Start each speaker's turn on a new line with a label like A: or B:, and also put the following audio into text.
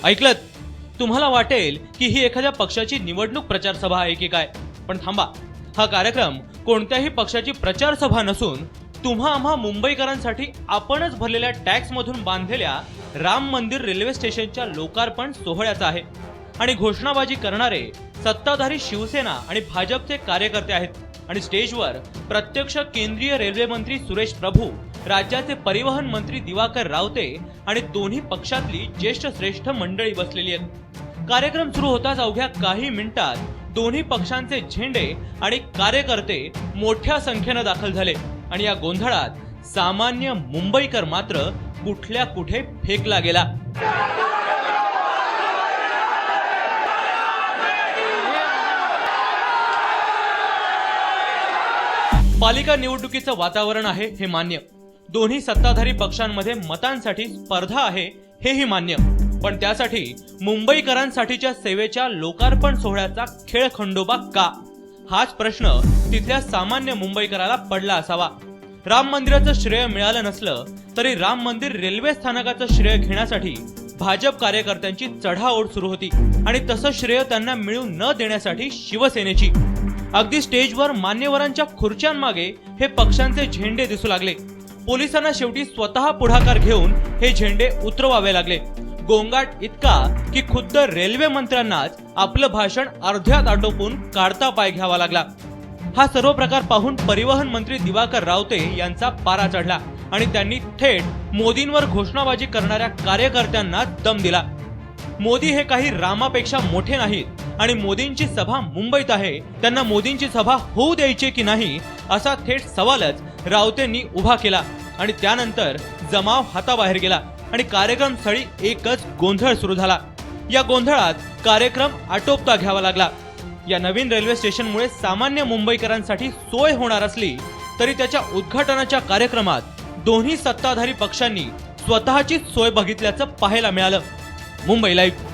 A: ऐकलत? तुम्हाला वाटेल की ही एखाद्या पक्षाची निवडणूक प्रचार सभा आहे की काय, पण थांबा, हा कार्यक्रम कोणत्याही पक्षाची प्रचार सभा नसून तुम्हा आम्हा मुंबईकरांसाठी आपणच भरलेल्या टॅक्स मधून बांधलेल्या राम मंदिर रेल्वे स्टेशनच्या लोकार्पण सोहळ्याचा आहे। आणि घोषणाबाजी करणारे सत्ताधारी शिवसेना आणि भाजपचे कार्यकर्ते आहेत आणि स्टेजवर प्रत्यक्ष केंद्रीय रेल्वे मंत्री सुरेश प्रभू, राज्याचे परिवहन मंत्री दिवाकर रावते आणि दोन्ही पक्षातली ज्येष्ठ श्रेष्ठ मंडळी बसलेली आहेत। कार्यक्रम सुरू होताच अवघ्या काही मिनिटात दोन्ही पक्षांचे झेंडे आणि कार्यकर्ते मोठ्या संख्येने दाखल झाले आणि या गोंधळात सामान्य मुंबईकर मात्र कुठल्या कुठे फेकला गेला। पालिका निवडणुकीचं वातावरण आहे हे मान्य, दोन्ही सत्ताधारी पक्षांमध्ये मतांसाठी स्पर्धा आहे हेही मान्य, पण त्यासाठी मुंबईकरांसाठीच्या सेवेच्या लोकार्पण सोहळ्याचा खेळखंडोबा का, हाच प्रश्न तिथल्या सामान्य मुंबईकराला पडला असावा। राम मंदिराचं श्रेय मिळालं नसलं तरी राम मंदिर रेल्वे स्थानकाचं श्रेय घेण्यासाठी भाजप कार्यकर्त्यांची चढाओढ सुरू होती आणि तसं श्रेय त्यांना मिळू न देण्यासाठी शिवसेनेची। अगदी स्टेजवर मान्यवरांच्या खुर्च्यांमागे हे पक्षांचे झेंडे दिसू लागले। पोलिसांना शेवटी स्वतः पुढाकार घेऊन हे झेंडे उतरवावे लागले। गोंगाट इतका की खुद्द रेल्वे मंत्र्यांनाच आपलं भाषण अर्ध्यात आटोपून काढता पाय घ्यावा लागला। हा सर्व प्रकार पाहून परिवहन मंत्री दिवाकर रावते यांचा पारा चढला आणि त्यांनी थेट मोदींवर घोषणाबाजी करणाऱ्या कार्यकर्त्यांना दम दिला। मोदी हे काही रामापेक्षा मोठे नाहीत आणि मोदींची सभा मुंबईत आहे, त्यांना मोदींची सभा होऊ द्यायची की नाही असा थेट सवालच रावतेंनी उभा केला आणि त्यानंतर जमाव हाताबाहेर गेला आणि कार्यक्रम स्थळी एकच गोंधळ सुरू झाला। या गोंधळात कार्यक्रम आटोपता घ्यावा लागला। या नवीन रेल्वे स्टेशनमुळे सामान्य मुंबईकरांसाठी सोय होणार असली तरी त्याच्या उद्घाटनाच्या कार्यक्रमात दोन्ही सत्ताधारी पक्षांनी स्वतःचीच सोय बघितल्याचं पाहायला मिळालं। मुंबई लाईव्ह।